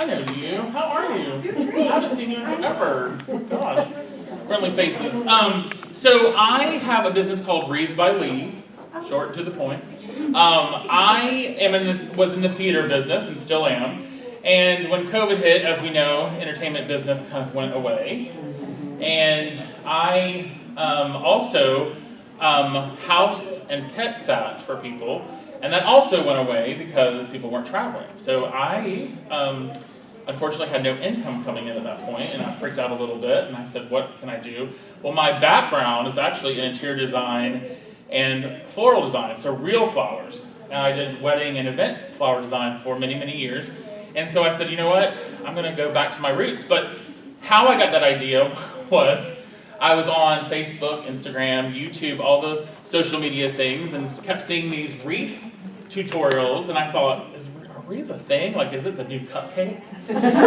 I know you. How are you? I haven't seen you in forever. Gosh. Friendly faces. So I have a business called Wreaths by Lee, short and to the point. I was in the theater business and still am. And when COVID hit, as we know, entertainment business kind of went away. And I also house and pet sat for people. And that also went away because people weren't traveling. So I unfortunately had no income coming in at that point, and I freaked out a little bit, and I said, what can I do? Well, my background is actually in interior design and floral design, so real flowers. And I did wedding and event flower design for many, many years. And so I said, you know what, I'm gonna go back to my roots. But how I got that idea was, I was on Facebook, Instagram, YouTube, all the social media things, and kept seeing these wreath tutorials, and I thought, are wreaths a thing? Like, is it the new cupcake? Is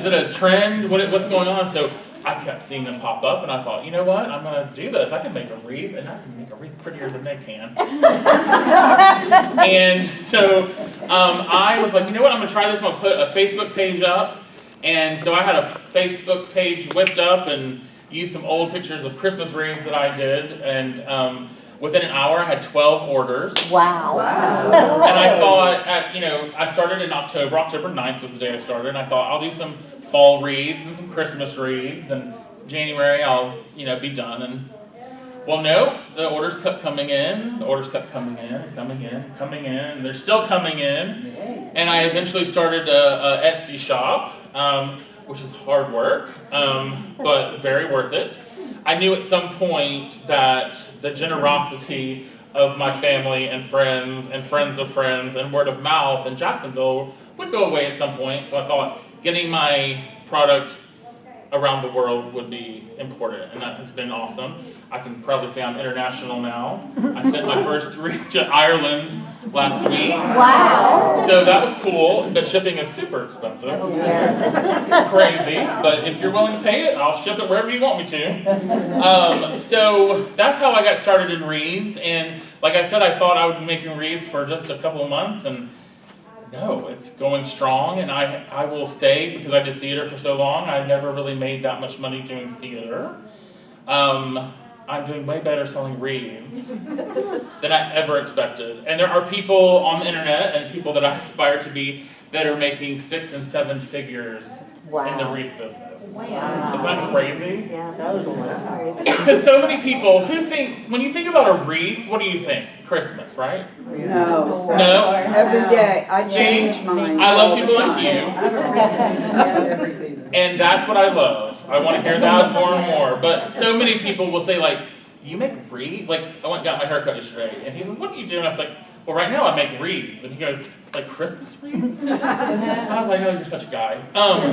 it a trend? What's going on? So I kept seeing them pop up, and I thought, you know what? I'm gonna do this. I can make a wreath, and I can make a wreath prettier than they can. And so I was like, you know what? I'm gonna try this. I'm gonna put a Facebook page up. And so I had a Facebook page whipped up and used some old pictures of Christmas wreaths that I did. And within an hour, I had 12 orders. Wow. And I thought, I started in October. October 9th was the day I started. And I thought, I'll do some fall wreaths and some Christmas wreaths. And January, I'll, be done. And well, no, the orders kept coming in. The orders kept coming in and coming in and coming in. And they're still coming in. And I eventually started a Etsy shop. Which is hard work, but very worth it. I knew at some point that the generosity of my family and friends of friends and word of mouth in Jacksonville would go away at some point. So I thought getting my product around the world would be important, and that has been awesome. I can probably say I'm international now. I sent my first wreath to Ireland last week. Wow. So that was cool, but shipping is super expensive. Crazy, but if you're willing to pay it, I'll ship it wherever you want me to. So that's how I got started in wreaths, and like I said, I thought I would be making wreaths for just a couple of months, and no, it's going strong, and I will say, because I did theater for so long, I never really made that much money doing theater. I'm doing way better selling wreaths than I ever expected. And there are people on the internet and people that I aspire to be that are making 6 and 7 figures in the wreath business. Wow. Isn't that crazy? Yes. Because so many people, when you think about a wreath, what do you think? Christmas, right? No. No? Every day. I change mine. I love all the people like time. you. I have a friend every season. And that's what I love. I want to hear that more and more. But so many people will say, like, you make wreaths? Like, I went and got my haircut yesterday, and he's like, what do you do? And I was like, well, right now I make wreaths. And he goes, like Christmas wreaths? I was like, oh, you're such a guy. I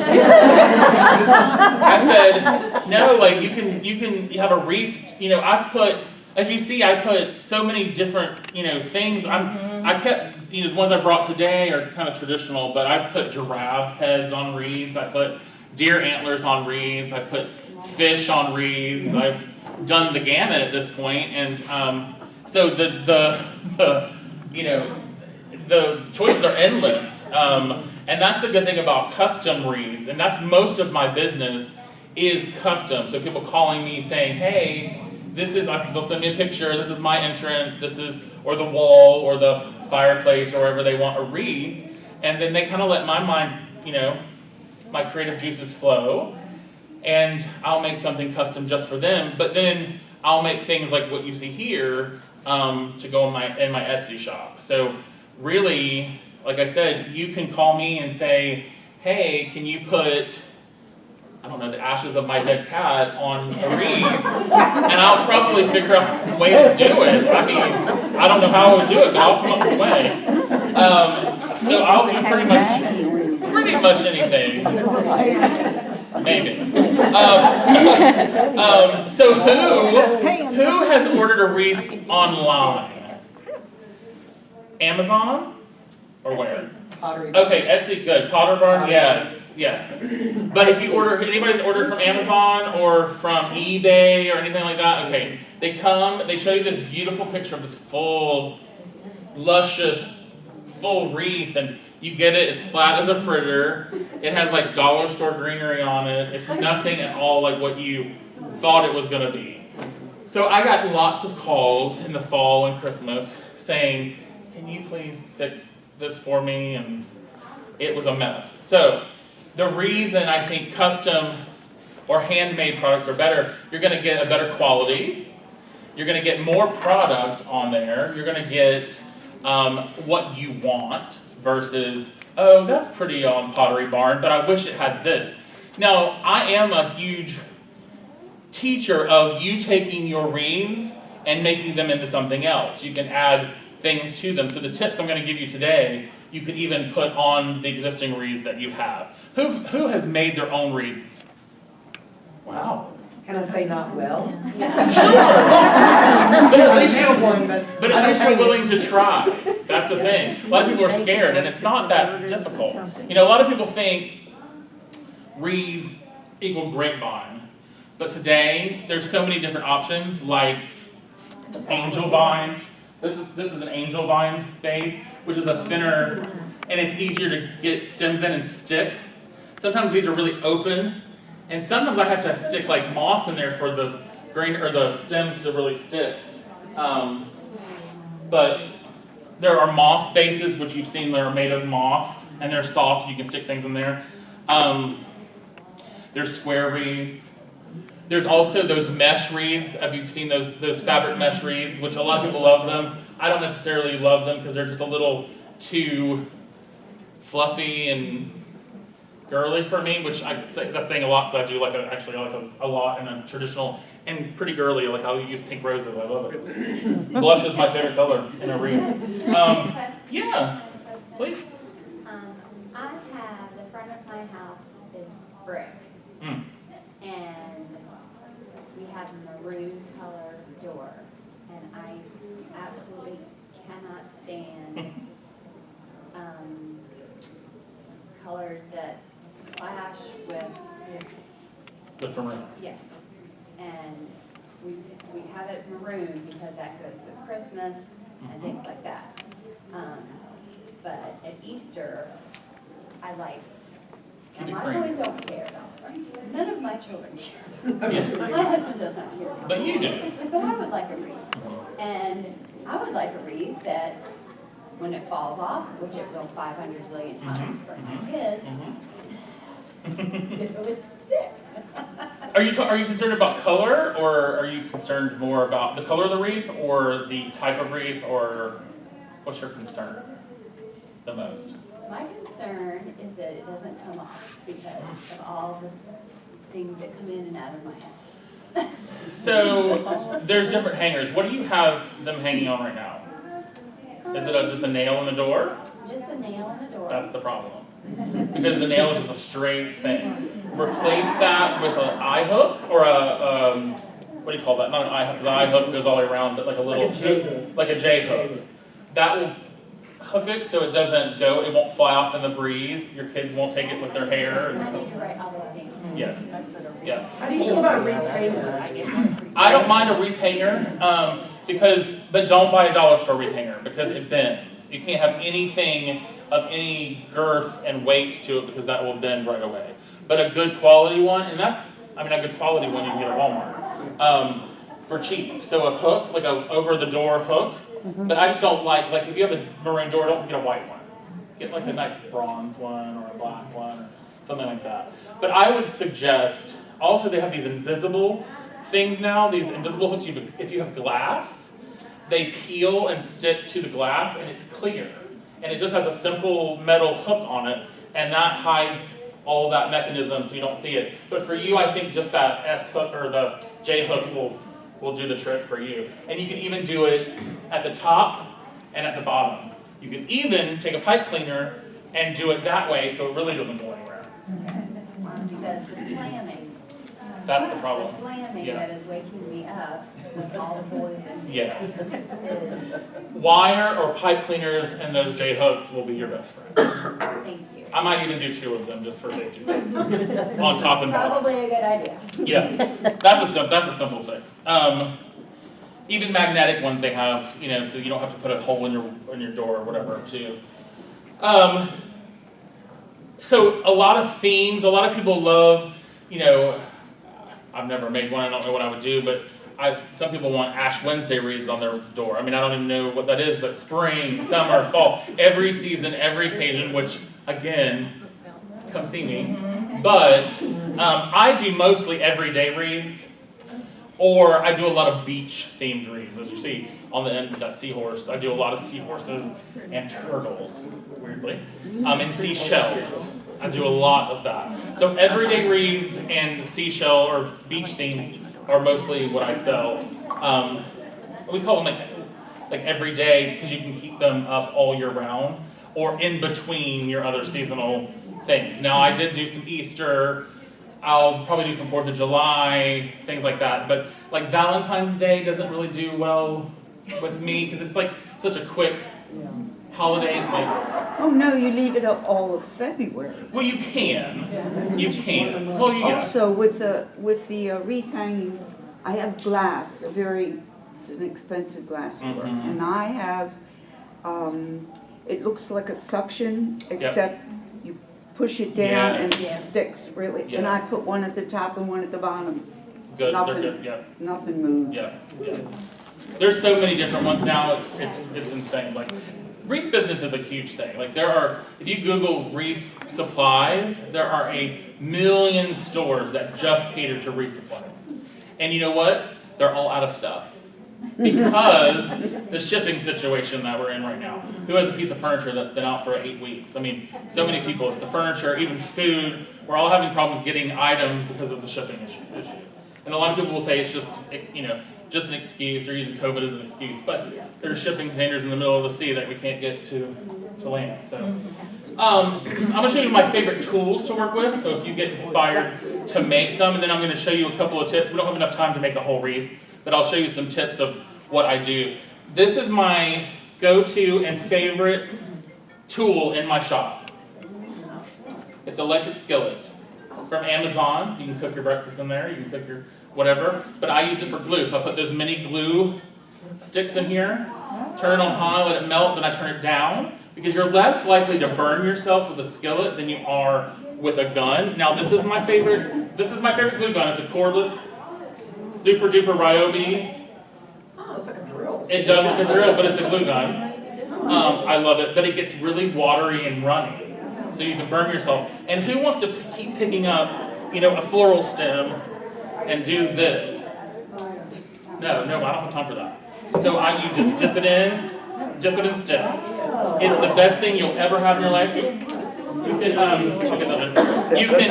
said, no, like, you have a wreath. I've put, as you see, I put so many different, things. I kept, the ones I brought today are kind of traditional, but I've put giraffe heads on wreaths. I put deer antlers on wreaths. I put fish on wreaths. I've done the gamut at this point, and so the choices are endless, and that's the good thing about custom wreaths, and that's most of my business is custom. So people calling me saying, hey, they'll send me a picture, this is my entrance, or the wall, or the fireplace, or wherever they want a wreath, and then they kind of let my mind, my creative juices flow, and I'll make something custom just for them, but then I'll make things like what you see here to go in my Etsy shop. So really, like I said, you can call me and say, hey, can you put, I don't know, the ashes of my dead cat on a wreath? And I'll probably figure out a way to do it. I mean, I don't know how I would do it, but I'll come up with a way. So I'll do pretty much anything. Maybe. So who has ordered a wreath online? Amazon? Or where? Pottery. Okay, Etsy, good. Potter Barn, yes. But if anybody's ordered from Amazon or from eBay or anything like that, okay, they show you this beautiful picture of this full, luscious, full wreath, and You get it, it's flat as a fritter. It has like dollar store greenery on it. It's nothing at all like what you thought it was gonna be. So I got lots of calls in the fall and Christmas saying, can you please fix this for me? And it was a mess. So the reason I think custom or handmade products are better, you're gonna get a better quality. You're gonna get more product on there. You're gonna get what you want versus, oh, that's pretty on Pottery Barn, but I wish it had this. Now, I am a huge teacher of you taking your wreaths and making them into something else. You can add things to them. So the tips I'm going to give you today, you could even put on the existing wreaths that you have. Who has made their own wreaths? Wow. Can I say not well? But at least you're, one, but at least you're willing to try. That's the thing. A lot of people are scared, and it's not that difficult. You know, a lot of people think wreaths equal grapevine. But today, there's so many different options, like angel vine. This is an angel vine base, which is a thinner, and it's easier to get stems in and stick. Sometimes these are really open, and sometimes I have to stick like moss in there for the grain or the stems to really stick. But there are moss bases, which you've seen that are made of moss, and they're soft. You can stick things in there. There's square wreaths. There's also those mesh wreaths. Have you seen those fabric mesh wreaths, which a lot of people love them. I don't necessarily love them because they're just a little too fluffy and girly for me, which that's saying a lot because I do like a lot in a traditional and pretty girly. Like I'll use pink roses. I love it. Blush is my favorite color in a wreath. Yeah, please. I have the front of my house is brick, and we have a maroon color door, and I absolutely cannot stand colors that clash with maroon. yes, and we have it maroon because that goes with Christmas and things like that. But at Easter, I like. Keep And it my green. boys don't care. None of my children care. Yeah. My husband does not care. But you do. But I would like a wreath. And I would like a wreath that, when it falls off, which it will 500 zillion times for my kids, it would stick. Are you concerned about color, or are you concerned more about the color of the wreath, or the type of wreath, or what's your concern the most? My concern is that it doesn't come off because of all the things that come in and out of my house. So there's different hangers. What do you have them hanging on right now? Is it just a nail in the door? Just a nail in the door. That's the problem. Because the nail is just a straight thing. Replace that with an eye hook or a what do you call that? Not an eye hook, because the eye hook goes all the way around, but like a little like a J hook. That will hook it so it doesn't go, it won't fly off in the breeze. Your kids won't take it with their hair. I need to write all those down. Yes. Yeah. How do you feel about wreath hangers? I don't mind a wreath hanger but don't buy a dollar store wreath hanger because it bends. You can't have anything of any girth and weight to it because that will bend right away. But a good quality one, and a good quality one you can get at Walmart for cheap. So a hook, like a over the door hook, but I just don't like if you have a maroon door, don't get a white one. Get like a nice bronze one or a black one or something like that. But I would suggest, also they have these invisible things now, these invisible hooks. If you have glass, they peel and stick to the glass and it's clear. And it just has a simple metal hook on it, and that hides all that mechanism so you don't see it. But for you, I think just that S hook or the J hook will do the trick for you. And you can even do it at the top and at the bottom. You can even take a pipe cleaner and do it that way so it really doesn't go anywhere. Because the slamming. That's the problem. The slamming Yeah. that is waking me up with all the boys and Yes. is Wire or pipe cleaners and those J hooks will be your best friend. thank you. I might even do 2 of them just for safety's sake. On top and bottom. Probably a good idea. Yeah, that's a simple fix. Even magnetic ones they have, so you don't have to put a hole in your door or whatever too. So a lot of themes, a lot of people love, I've never made one, I don't know what I would do, but some people want Ash Wednesday wreaths on their door. I mean, I don't even know what that is, but spring, summer, fall, every season, every occasion, which, again, come see me. But I do mostly everyday wreaths, or I do a lot of beach-themed wreaths. As you see on the end of that seahorse, I do a lot of seahorses and turtles, weirdly, and seashells. I do a lot of that. So everyday wreaths and seashell or beach themes are mostly what I sell. We call them like everyday because you can keep them up all year round or in between your other seasonal things. Now I did do some Easter, I'll probably do some 4th of July, things like that. But like Valentine's Day doesn't really do well with me because it's like such a quick holiday. It's like, Oh, no, you leave it up all of February. well, you can. You can. Well, yeah. Also, with the wreath hanging, I have glass, it's an expensive glass door. Mhm. And I have, it looks like a suction, except you push it down and it Yes. sticks really. And I Yes. put one at the top and one at the bottom. Good, Nothing. they're good, yeah. Nothing moves. Yeah. There's so many different ones now, it's insane. Like, wreath business is a huge thing. Like if you Google wreath supplies, there are 1,000,000 stores that just cater to wreath supplies. And you know what? They're all out of stuff. Because the shipping situation that we're in right now. Who has a piece of furniture that's been out for 8 weeks? I mean, so many people, the furniture, even food, we're all having problems getting items because of the shipping issue. And a lot of people will say it's just, just an excuse, they're using COVID as an excuse, but there's shipping containers in the middle of the sea that we can't get to land. So, I'm gonna show you my favorite tools to work with, so if you get inspired to make some, and then I'm gonna show you a couple of tips. We don't have enough time to make a whole wreath, but I'll show you some tips of what I do. This is my go-to and favorite tool in my shop. It's electric skillet from Amazon. You can cook your breakfast in there, you can cook your whatever, but I use it for glue. So I put those mini glue sticks in here, turn it on high, let it melt, then I turn it down, because you're less likely to burn yourself with a skillet than you are with a gun. Now this is my favorite glue gun. It's a cordless, super duper Ryobi. Oh, it's like a drill. It does look like a drill, but it's a glue gun. I love it, but it gets really watery and runny, so you can burn yourself. And who wants to keep picking up, a floral stem and do this? No, I don't have time for that. So you just dip it in stick. It's the best thing you'll ever have in your life. You can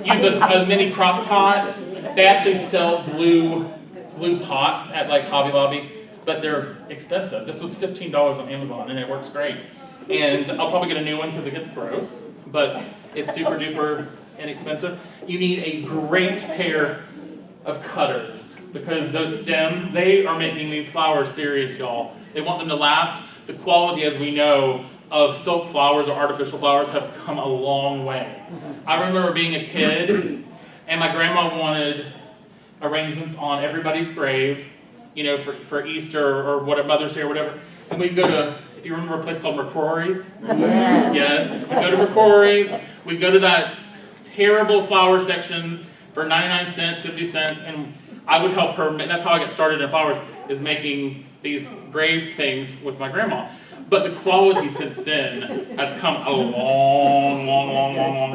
use a mini crock pot. They actually sell glue pots at like Hobby Lobby, but they're expensive. This was $15 on Amazon and it works great. And I'll probably get a new one because it gets gross, but it's super duper inexpensive. You need a great pair of cutters because those stems, they are making these flowers serious, y'all. They want them to last. The quality, as we know, of silk flowers or artificial flowers have come a long way. I remember being a kid and my grandma wanted arrangements on everybody's grave, for Easter or whatever, Mother's Day or whatever. And we'd go to, if you remember a place called McCrory's? Yes. We'd go to McCrory's, we'd go to that terrible flower section for 99 cents, 50 cents, and I would help her, that's how I got started in flowers, is making these grave things with my grandma. But the quality since then has come a long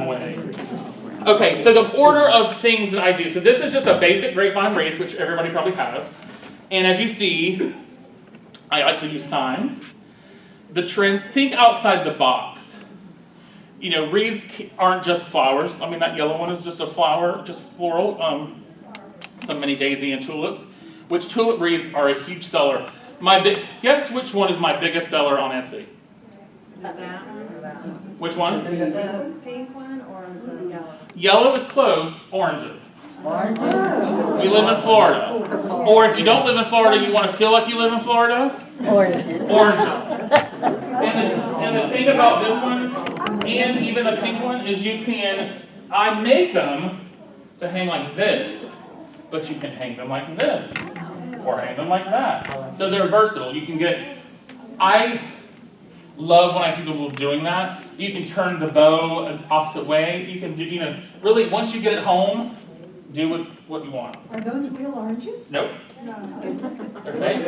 way. Okay, so the order of things that I do. So this is just a basic grapevine wreath, which everybody probably has. And as you see, I like to use signs. The trends, think outside the box. Wreaths aren't just flowers. I mean, that yellow one is just a flower, just floral. Some mini daisy and tulips, which tulip wreaths are a huge seller. Guess which one is my biggest seller on Etsy? That one? Which one? The pink one or the yellow? Yellow is closed, oranges. We live in Florida. Or if you don't live in Florida, you want to feel like you live in Florida? Oranges. Oranges. And the thing about this one, and even the pink one, is I make them to hang like this, but you can hang them like this, or hang them like that. So they're versatile. You can get, Love when I see people doing that. You can turn the bow opposite way. You can do, really, once you get it home, do what you want. Are those real oranges? Nope. They're fake.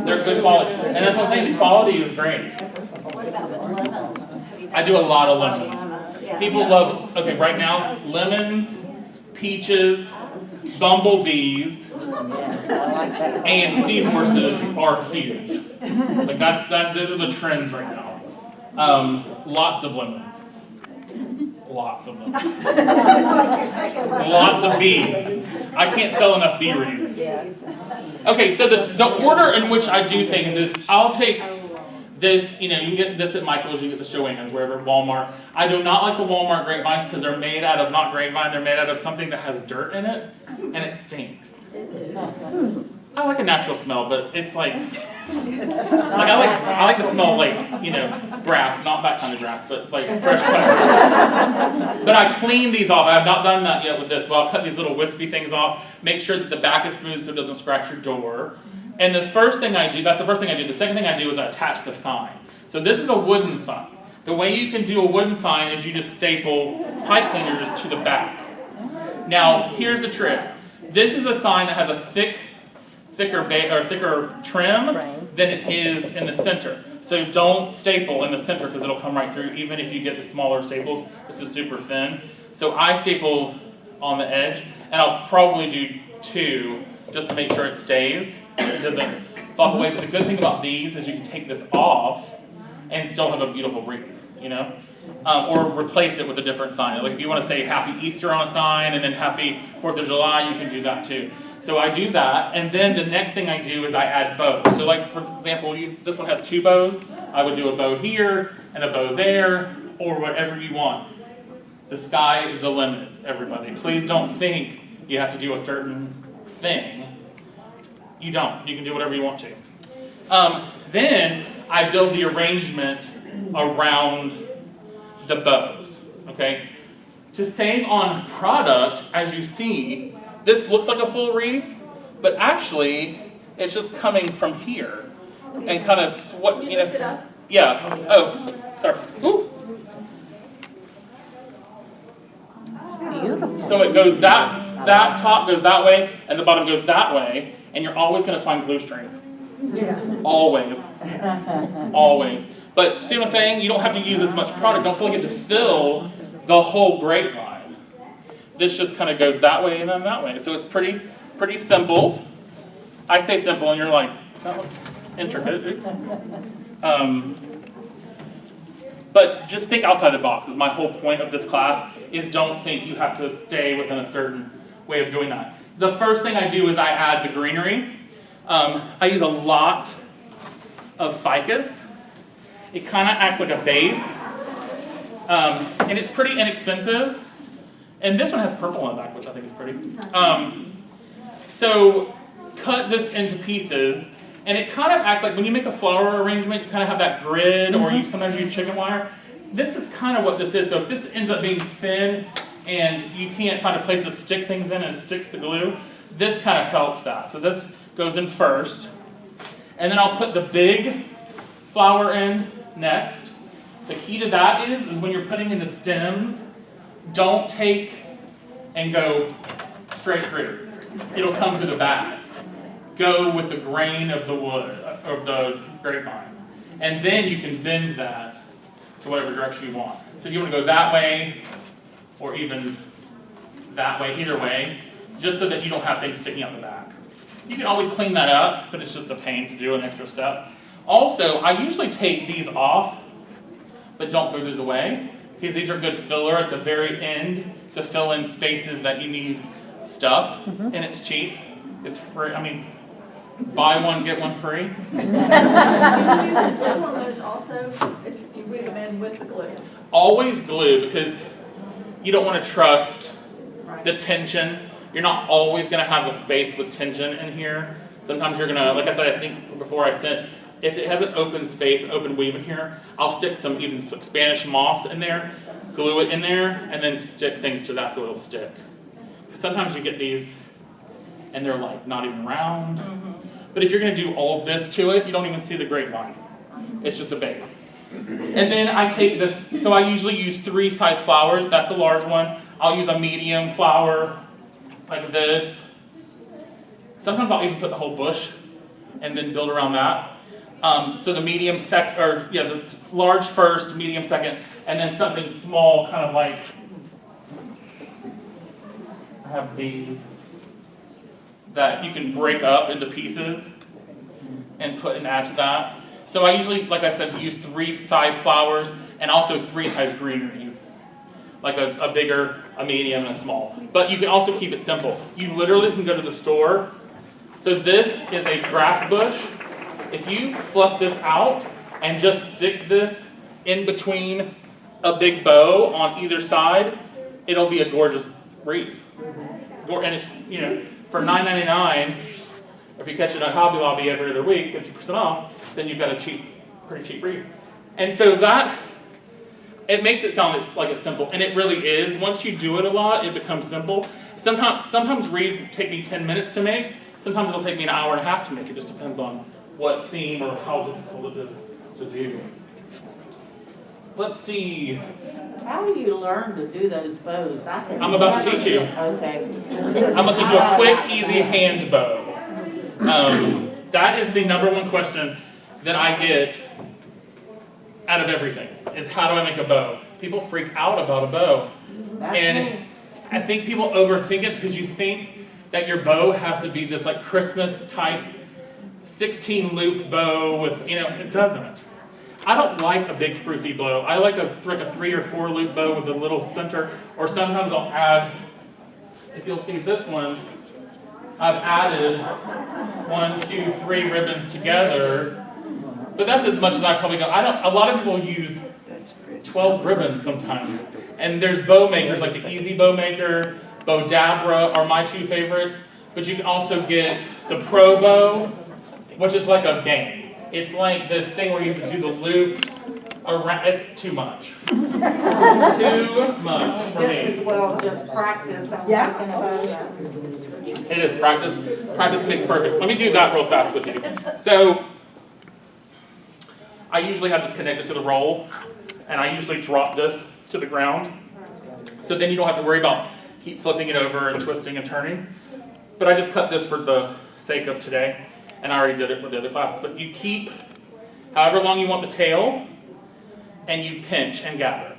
They're good quality. And that's what I'm saying, the quality is great. What about with lemons? I do a lot of lemons. Lemons, yeah. People love, okay, right now, lemons, peaches, bumblebees, and seahorses are huge. Like those are the trends right now. Lots of lemons. Lots of lemons. Lots of bees. I can't sell enough bee wreaths. Okay, so the order in which I do things is I'll take this, you can get this at Michael's, you get the Joann's, wherever, Walmart. I do not like the Walmart grapevines because they're made out of, not grapevine, they're made out of something that has dirt in it, and it stinks. I like a natural smell, but it's like I like to smell like, grass, not that kind of grass, but like fresh cut grass. But I clean these off. I have not done that yet with this, so I'll cut these little wispy things off, make sure that the back is smooth so it doesn't scratch your door. And the first thing I do, that's the first thing I do. The second thing I do is I attach the sign. So this is a wooden sign. The way you can do a wooden sign is you just staple pipe cleaners to the back. Now, here's the trick. This is a sign that has a thicker trim than it is in the center. So don't staple in the center because it'll come right through, even if you get the smaller staples. This is super thin. So I staple on the edge, and I'll probably do 2 just to make sure it stays. It doesn't flop away. But the good thing about these is you can take this off and still have a beautiful wreath, or replace it with a different sign. Like if you want to say Happy Easter on a sign and then Happy 4th of July, you can do that too. So I do that, and then the next thing I do is I add bows. So like for example, this one has 2 bows. I would do a bow here and a bow there, or whatever you want. The sky is the limit, everybody. Please don't think you have to do a certain thing. You don't. You can do whatever you want to. Then I build the arrangement around the bows. Okay? To save on product, as you see, this looks like a full wreath, but actually it's just coming from here and kind of Lift it up. Yeah. Oh, sorry. Ooh. Beautiful. So it goes that top goes that way and the bottom goes that way, and you're always going to find glue strings. Yeah. Always. Always. But see what I'm saying? You don't have to use as much product. Don't feel like you have to fill the whole grapevine. This just kind of goes that way and then that way. So it's pretty simple. I say simple and you're like, that looks intricate. But just think outside the box is my whole point of this class, is don't think you have to stay within a certain way of doing that. The first thing I do is I add the greenery. I use a lot of ficus. It kind of acts like a base. And it's pretty inexpensive. And this one has purple on the back, which I think is pretty. So cut this into pieces. And it kind of acts like when you make a flower arrangement, you kind of have that grid, or you sometimes use chicken wire. This is kind of what this is. So if this ends up being thin and you can't find a place to stick things in and stick the glue, this kind of helps that. So this goes in first. And then I'll put the big flower in next. The key to that is when you're putting in the stems, don't take and go straight through. It'll come through the back. Go with the grain of the wood, of the grapevine. And then you can bend that to whatever direction you want. So if you want to go that way, or even that way, either way, just so that you don't have things sticking out the back. You can always clean that up, but it's just a pain to do an extra step. Also, I usually take these off, but don't throw these away, because these are good filler at the very end to fill in spaces that you need stuff, and it's cheap. It's free. I mean, buy one, get one free. You can use glue on those also, if you weave them in with the glue. Always glue, because you don't want to trust the tension. You're not always going to have a space with tension in here. Sometimes you're going to, like I said, I think before I said, if it has an open space, open weave in here, I'll stick some Spanish moss in there, glue it in there, and then stick things to that so it'll stick. Sometimes you get these and they're like not even round. But if you're going to do all this to it, you don't even see the grapevine. It's just a base. And then I take this, so I usually use 3 size flowers, that's a large one. I'll use a medium flower, like this. Sometimes I'll even put the whole bush and then build around that. So the medium the large first, medium second, and then something small, kind of like, I have these that you can break up into pieces and put and add to that. So I usually, like I said, use 3 size flowers and also 3 size greeneries. Like a bigger, a medium, and a small. But you can also keep it simple. You literally can go to the store. So this is a grass bush. If you fluff this out and just stick this in between a big bow on either side, it'll be a gorgeous wreath. And it's, for $9.99, if you catch it at Hobby Lobby every other week, 50% off, then you've got a pretty cheap wreath. And so it makes it sound like it's simple, and it really is. Once you do it a lot, it becomes simple. Sometimes wreaths take me 10 minutes to make. Sometimes it'll take me an hour and a half to make. It just depends on what theme or how difficult it is to do. Let's see. How do you learn to do those bows? I'm about to teach you. Okay. I'm going to teach you a quick, easy hand bow. That is the number one question that I get out of everything, is how do I make a bow? People freak out about a bow. And I think people overthink it because you think that your bow has to be this like Christmas type 16 loop bow with, it doesn't. I don't like a big fruthy bow. I like a 3 or 4 loop bow with a little center, or sometimes I'll add, if you'll see this one, I've added 1, 2, 3 ribbons together, but that's as much as I probably go. A lot of people use 12 ribbons sometimes, and there's bow makers like the Easy Bow Maker, Bowdabra are my 2 favorites, but you can also get the Pro Bow, which is like a game. It's like this thing where you have to do the loops around. It's too much. Too much for Just as me. well just practice. Yeah. It is practice. Practice makes perfect. Let me do that real fast with you. So, I usually have this connected to the roll, and I usually drop this to the ground. So then you don't have to worry about keep flipping it over and twisting and turning. But I just cut this for the sake of today, and I already did it with the other class. But you keep however long you want the tail, and you pinch and gather.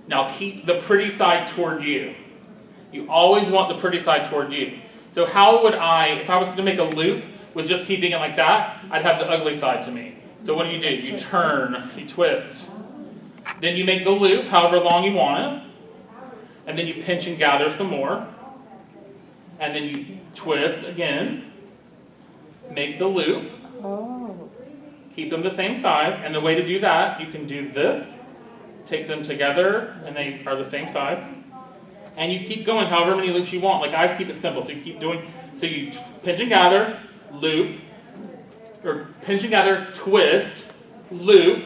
Now keep the pretty side toward you. You always want the pretty side toward you. So how would if I was going to make a loop with just keeping it like that, I'd have the ugly side to me. So what do? You turn, you twist. Then you make the loop however long you want it, and then you pinch and gather some more, and then you twist again, make the loop, keep them the same size, and the way to do that, you can do this, take them together, and they are the same size, and you keep going however many loops you want. Like I keep it simple, so you keep doing, so you pinch and gather, loop, or pinch and gather, twist, loop,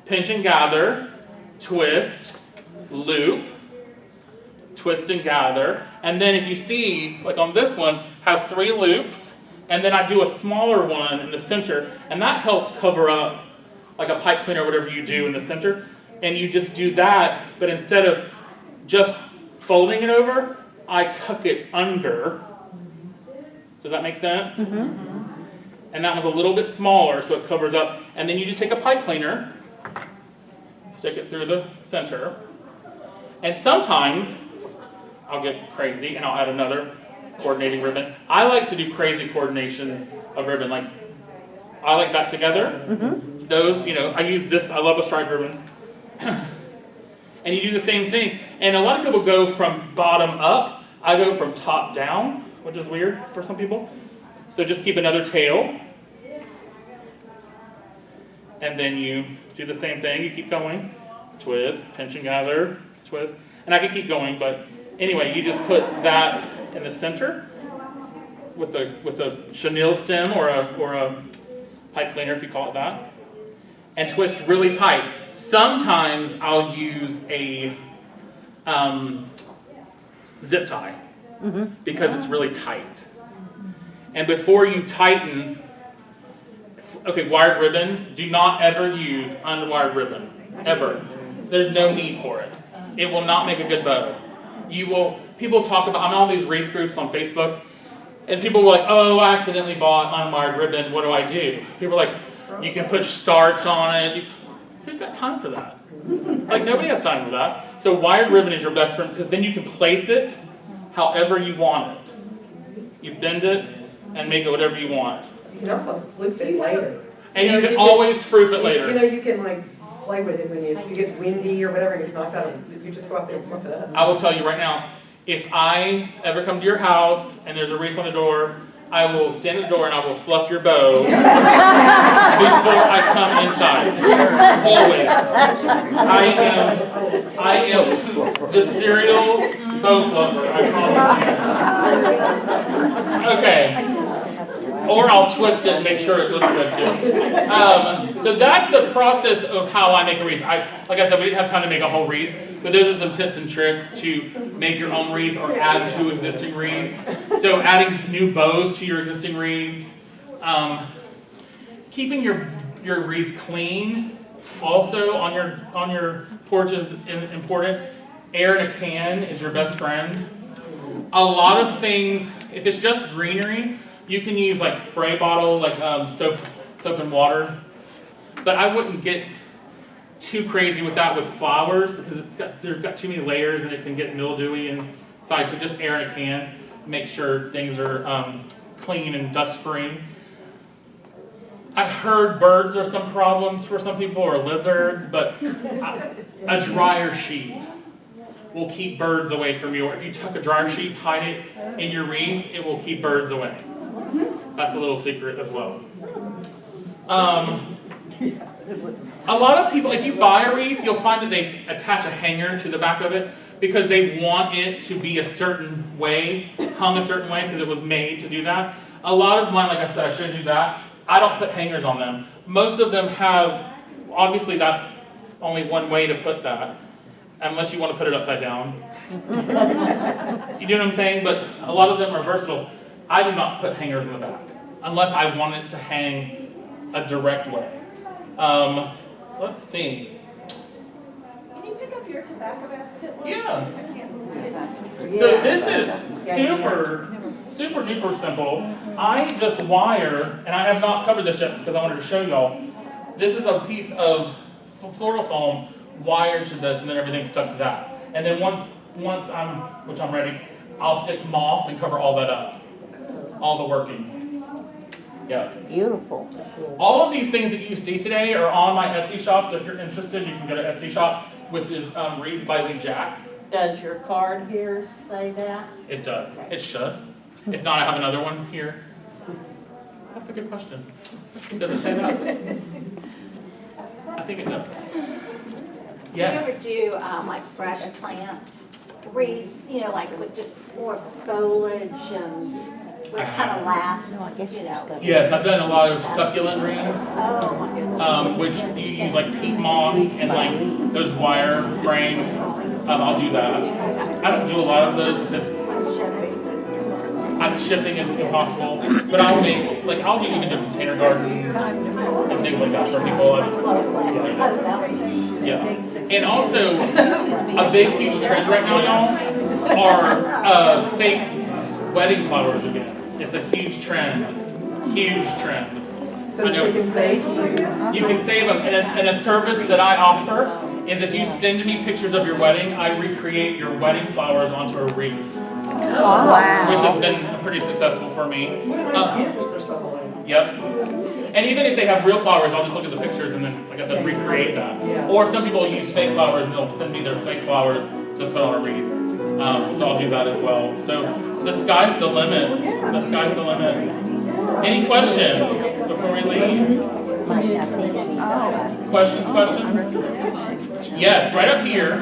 pinch and gather, twist, loop, twist and gather, and then if you see, like on this one, has 3 loops, and then I do a smaller one in the center, and that helps cover up like a pipe cleaner, whatever you do in the center, and you just do that, but instead of just folding it over, I tuck it under. Does that make sense? Mm-hmm. And that one's a little bit smaller, so it covers up, and then you just take a pipe cleaner, stick it through the center, and sometimes I'll get crazy and I'll add another coordinating ribbon. I like to do crazy coordination of ribbon, like I like that together. Mm-hmm. Those, I use this, I love a striped ribbon. And you do the same thing. And a lot of people go from bottom up. I go from top down, which is weird for some people. So just keep another tail. And then you do the same thing. You keep going. Twist, pinch and gather, twist. And I could keep going, but anyway, you just put that in the center with a chenille stem or a pipe cleaner, if you call it that, and twist really tight. Sometimes I'll use a zip tie because it's really tight. And before you tighten, Okay, wired ribbon, do not ever use unwired ribbon, ever. There's no need for it. It will not make a good bow. People talk about, I'm on all these wreath groups on Facebook, and people were like, oh, I accidentally bought unwired ribbon, what do I do? People are like, you can put starch on it. Who's got time for that? Like, nobody has time for that. So wired ribbon is your best friend, because then you can place it however you want it. You bend it and make it whatever you want. You can also flip it later. And you know, can you always proof it You later. know, you can like play with it when if it gets windy or whatever, it gets knocked out, you just go out there and flip it up. I will tell you right now, if I ever come to your house and there's a wreath on the door, I will stand at the door and I will fluff your bow before I come inside. Always. I am the serial bow fluffer, I promise you. Okay. Or I'll twist it and make sure it looks good too. So that's the process of how I make a wreath. Like I said, we didn't have time to make a whole wreath, but those are some tips and tricks to make your own wreath or add to existing wreaths. So adding new bows to your existing wreaths. Keeping your wreaths clean also on your porch is important. Air in a can is your best friend. A lot of things, if it's just greenery, you can use like spray bottle, like soap and water. But I wouldn't get too crazy with that with flowers because there's got too many layers and it can get mildewy inside. So just air in a can, make sure things are clean and dust free. I heard birds are some problems for some people or lizards, but a dryer sheet will keep birds away from you. Or if you took a dryer sheet, hide it in your wreath, it will keep birds away. That's a little secret as well. A lot of people, if you buy a wreath, you'll find that they attach a hanger to the back of it because they want it to be a certain way, hung a certain way because it was made to do that. A lot of mine, like I said, I showed you that. I don't put hangers on them. Most of them have, obviously that's only one way to put that, unless you want to put it upside down. You know what I'm saying? But a lot of them are versatile. I do not put hangers in the back, unless I want it to hang a direct way. Let's see. Can you pick up your tobacco basket? Yeah. I can't see it. So this is super duper simple. I just wire, and I have not covered this yet because I wanted to show y'all. This is a piece of floral foam wired to this, and then everything's stuck to that. And then once I'm ready, I'll stick moss and cover all that up. All the workings. Yeah. Beautiful. All of these things that you see today are on my Etsy shop, so if you're interested, you can go to Etsy shop, which is Wreaths by Lee Jacks. Does your card here say that? It does. It should. If not, I have another one here. That's a good question. Does it say that? I think it does. Yes. Do you ever do like fresh plants, wreaths, like with just more foliage and where it kind of lasts, Yes, I've done a lot of succulent wreaths, Oh my goodness. which you use like peat moss and like those wire frames. I'll do that. I don't do a lot of those because shipping is impossible. But I'll do even do container gardens and things like that for people. Yeah. And also, a big, huge trend right now, y'all, are fake wedding flowers again. It's a huge trend. Huge trend. So I know you can save. you can save them. And a service that I offer is if you send me pictures of your wedding, I recreate your wedding flowers onto a wreath, which has been pretty successful for me. What a nice gift for someone. Yep. And even if they have real flowers, I'll just look at the pictures and then, like I said, recreate that. Yeah. Or some people use fake flowers and they'll send me their fake flowers to put on a wreath. So I'll do that as well. So the sky's the limit. The sky's the limit. Any questions before we leave? Questions? Yes, right up here.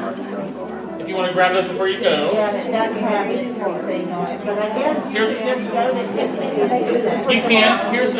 If you want to grab those before you go. Yeah, it doesn't have anything on it, but I guess Here's- just go to Tiffany's to do that. You can't. Here's